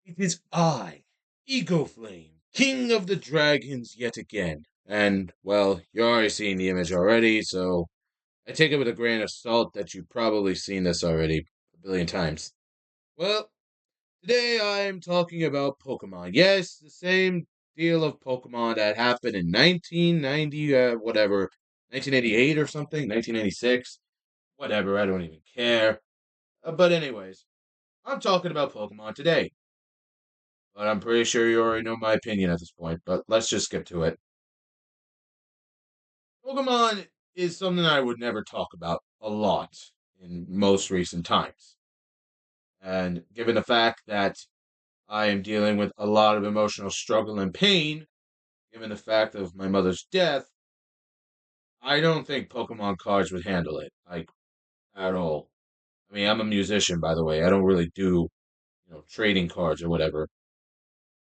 It is I, Ego Flame, King of the Dragons yet again. And, well, you're already seeing the image already, so I take it with a grain of salt that you've probably seen this already a billion times. Well, today I'm talking about Pokemon. Yes, the same deal of Pokemon that happened in 1990, whatever, 1988 or something, 1996, whatever, I don't even care. But anyways, I'm talking about Pokemon today. But I'm pretty sure you already know my opinion at this point, but let's just get to it. Pokemon is something I would never talk about a lot in most recent times. And given the fact that I am dealing with a lot of emotional struggle and pain, given the fact of my mother's death, I don't think Pokemon cards would handle it, like, at all. I mean, I'm a musician, by the way. I don't really do, trading cards or whatever.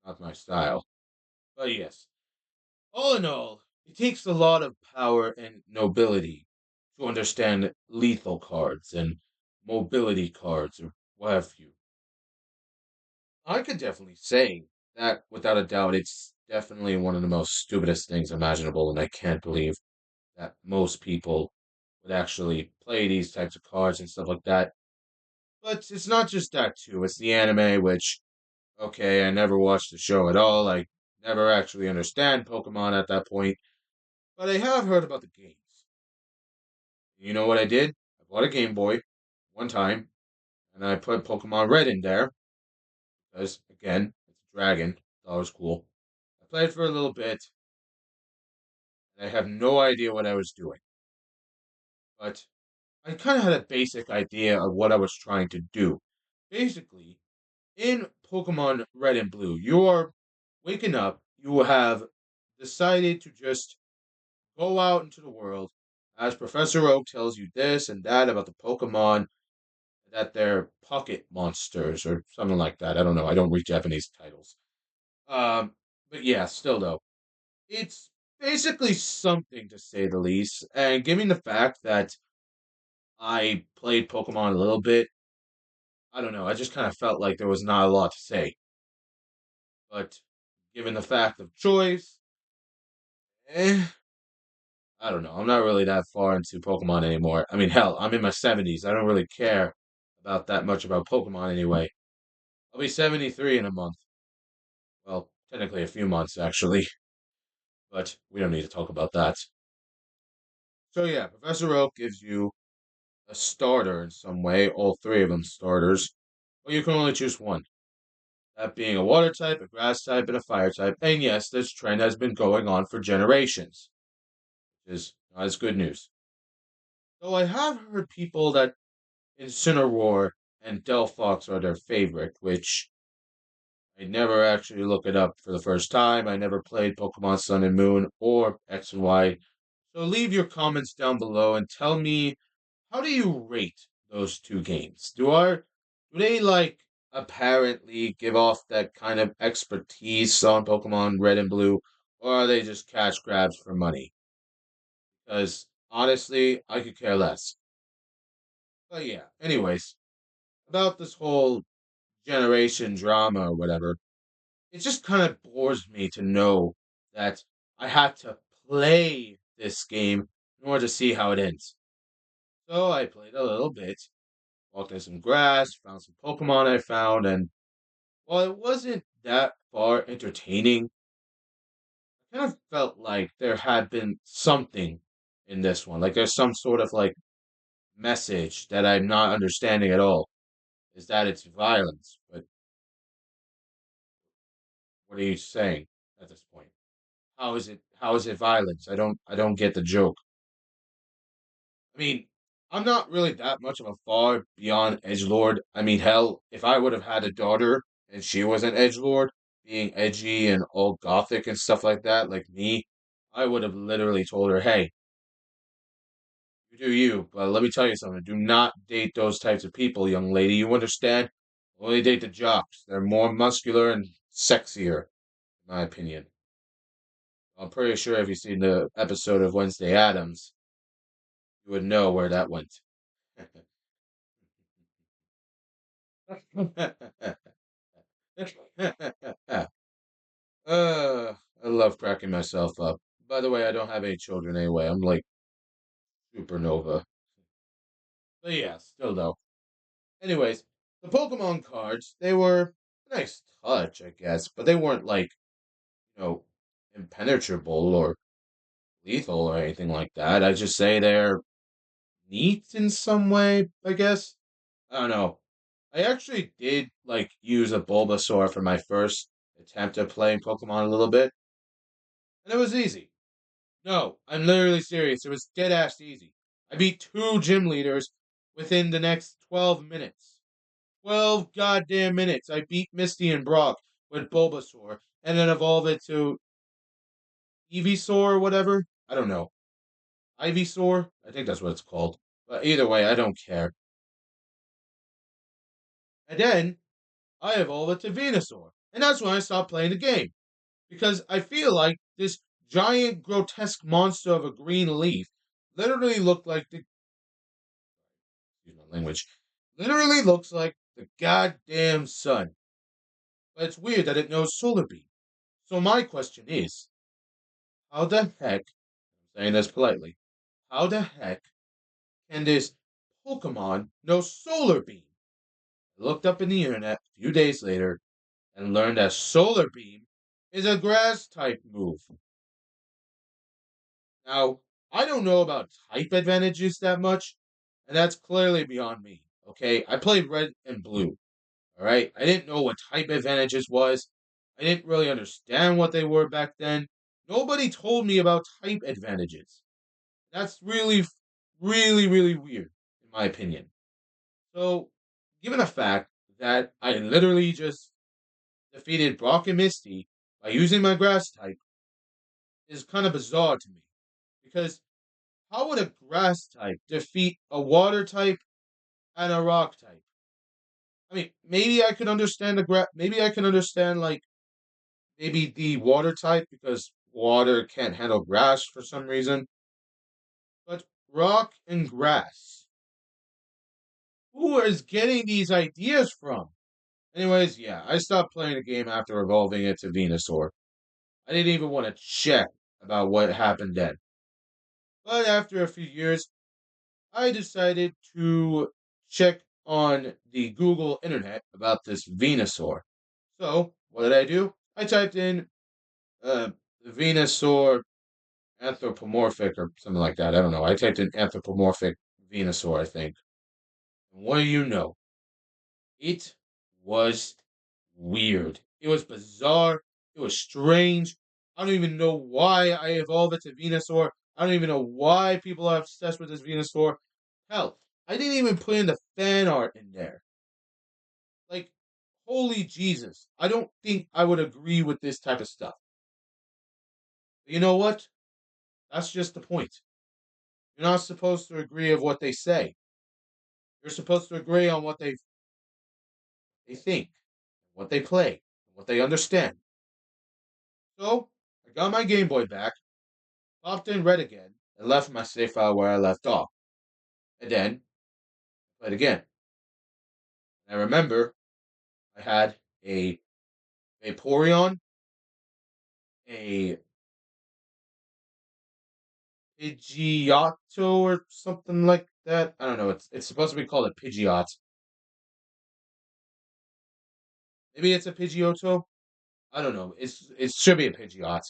Not my style. But yes, all in all, it takes a lot of power and nobility to understand lethal cards and mobility cards or what have you. I could definitely say that without a doubt, it's definitely one of the most stupidest things imaginable, and I can't believe that most people would actually play these types of cards and stuff like that. But it's not just that too. It's the anime, which okay, I never watched the show at all. I never actually understand Pokemon at that point, but I have heard about the games. You know what I did? I bought a Game Boy one time, and I put Pokemon Red in there because, again, it's a dragon. Thought it was cool. I played for a little bit, and I have no idea what I was doing, but I kind of had a basic idea of what I was trying to do. Basically, in Pokemon Red and Blue, you are waking up. You have decided to just go out into the world as Professor Oak tells you this and that about the Pokemon that they're pocket monsters or something like that. I don't know. I don't read Japanese titles. Um, but yeah, still though, it's basically something to say the least. And given the fact that I played Pokemon a little bit, I don't know. I just kind of felt like there was not a lot to say. But given the fact of choice, eh, I don't know. I'm not really that far into Pokemon anymore. I mean, hell, I'm in my 70s. I don't really care about that much about Pokemon anyway. I'll be 73 in a month. Well, technically a few months actually, but we don't need to talk about that. So yeah, Professor Oak gives you a starter in some way, all three of them starters, but you can only choose one. That being a water type, a grass type, and a fire type. And yes, this trend has been going on for generations, which is not as good news. Though I have heard people that Incineroar and Delphox are their favorite, which I never actually look it up for the first time. I never played Pokemon Sun and Moon or X and Y. So leave your comments down below and tell me, how do you rate those two games? Do they like apparently give off that kind of expertise on Pokemon Red and Blue, or are they just cash grabs for money? Because honestly, I could care less. But yeah, anyways, about this whole generation drama or whatever, it just kind of bores me to know that I had to play this game in order to see how it ends. So I played a little bit, walked in some grass, found some Pokemon I found, and while it wasn't that far entertaining, I kind of felt like there had been something in this one. Like there's some sort of like message that I'm not understanding at all. Is that it's violence, but what are you saying at this point? How is it violence? I don't get the joke. I mean, I'm not really that much of a far beyond edgelord. I mean, hell, if I would have had a daughter and she was an edgelord, being edgy and all gothic and stuff like that, like me, I would have literally told her, "Hey, you do you, but let me tell you something. Do not date those types of people, young lady. You understand? Only date the jocks. They're more muscular and sexier, in my opinion." I'm pretty sure if you've seen the episode of Wednesday Adams, you would know where that went. I love cracking myself up. By the way, I don't have any children anyway. I'm like supernova. But yeah, still though. Anyways, the Pokemon cards, they were a nice touch, I guess, but they weren't like, you know, impenetrable or lethal or anything like that. I just say they're neat in some way, I guess. I don't know. I actually did like use a Bulbasaur for my first attempt at playing Pokemon a little bit, and it was easy. No, I'm literally serious. It was dead ass easy. I beat two gym leaders within the next 12 minutes. 12 goddamn minutes. I beat Misty and Brock with Bulbasaur and then evolve it to Evisaur or whatever. I don't know. Ivysaur? I think that's what it's called. But either way, I don't care. And then I evolve it to Venusaur. And that's when I stopped playing the game. Because I feel like this giant grotesque monster of a green leaf literally looked like the excuse my language. Literally looks like the goddamn sun. But it's weird that it knows Solar Beam. So my question is, how the heck, I'm saying this politely, how the heck can this Pokemon know Solar Beam? I looked up in the internet a few days later and learned that Solar Beam is a grass type move. Now, I don't know about type advantages that much, and that's clearly beyond me. Okay, I played red and blue. All right, I didn't know what type advantages was. I didn't really understand what they were back then. Nobody told me about type advantages. That's really, really, really weird, in my opinion. So, given the fact that I literally just defeated Brock and Misty by using my grass type, is kind of bizarre to me. Because how would a grass type defeat a water type and a rock type? I mean, maybe I could understand maybe I can understand like maybe the water type because water can't handle grass for some reason. But rock and grass. Who is getting these ideas from? Anyways, yeah, I stopped playing the game after evolving it to Venusaur. I didn't even want to check about what happened then. But after a few years, I decided to check on the Google internet about this Venusaur. So, what did I do? I typed in uh, Venusaur anthropomorphic or something like that. I don't know. I typed in anthropomorphic Venusaur, I think. And what do you know? It was weird. It was bizarre. It was strange. I don't even know why I evolved it to Venusaur. I don't even know why people are obsessed with this Venusaur. Hell, I didn't even put in the fan art in there. Like, holy Jesus. I don't think I would agree with this type of stuff. But you know what? That's just the point. You're not supposed to agree of what they say. You're supposed to agree on what they think, what they play, what they understand. So, I got my Game Boy back, popped in Red again, and left my save file where I left off. And then, played again. And I remember I had a Vaporeon, a Pidgeotto or something like that. I don't know. It's supposed to be called a Pidgeot. Maybe it's a Pidgeotto. I don't know. It should be a Pidgeot.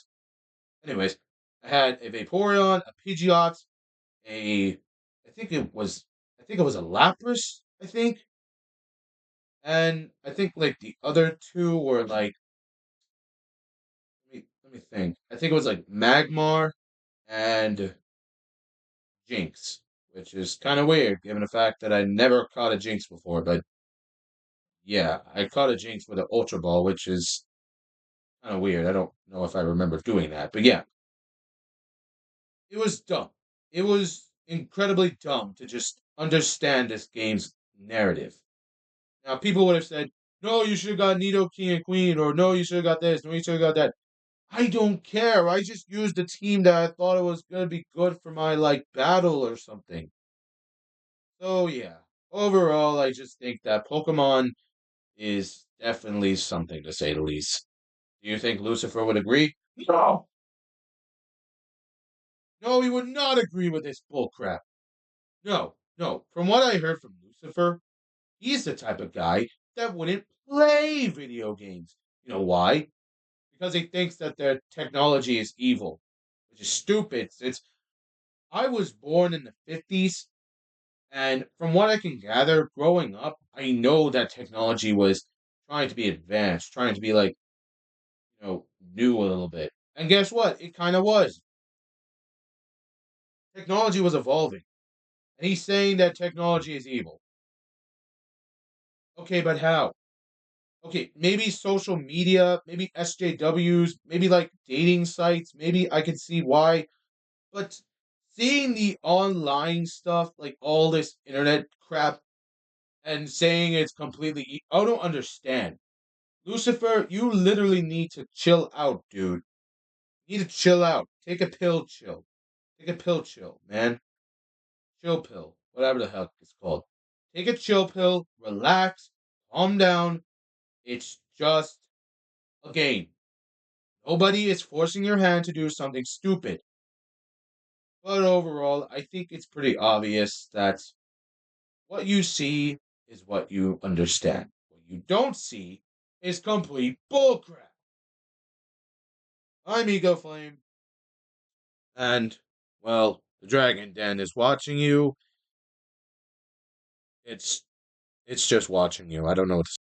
Anyways, I had a Vaporeon, a Pidgeot, a I think it was a Lapras. I think, and I think like the other two were like let me think. I think it was like Magmar and Jinx, which is kind of weird given the fact that I never caught a Jinx before. But yeah, I caught a Jinx with an Ultra Ball, which is kind of weird. I don't know if I remember doing that, but yeah, it was dumb. It was incredibly dumb to just understand this game's narrative. Now, people would have said, no, you should have got Nido King and Queen, or no, you should have got this, no, you should have got that. I don't care. I just used the team that I thought it was going to be good for my, like, battle or something. So, yeah. Overall, I just think that Pokemon is definitely something to say the least. Do you think Lucifer would agree? No. No, he would not agree with this bullcrap. No, no. From what I heard from Lucifer, he's the type of guy that wouldn't play video games. You know why? Because he thinks that their technology is evil, which is stupid. It's I was born in the 50s, and from what I can gather, growing up, I know that technology was trying to be advanced, trying to be like, new a little bit. And guess what? It kind of was. Technology was evolving. And he's saying that technology is evil. Okay, but how? Okay, maybe social media, maybe SJWs, maybe like dating sites, maybe I could see why. But seeing the online stuff, like all this internet crap, and saying it's completely, I don't understand. Lucifer, you literally need to chill out, dude. You need to chill out. Take a pill, chill. Take a pill, chill, man. Chill pill, whatever the heck it's called. Take a chill pill, relax, calm down. It's just a game. Nobody is forcing your hand to do something stupid. But overall, I think it's pretty obvious that what you see is what you understand. What you don't see is complete bullcrap. I'm Ego Flame, and, well, the Dragon Den is watching you. It's it's just watching you. I don't know what to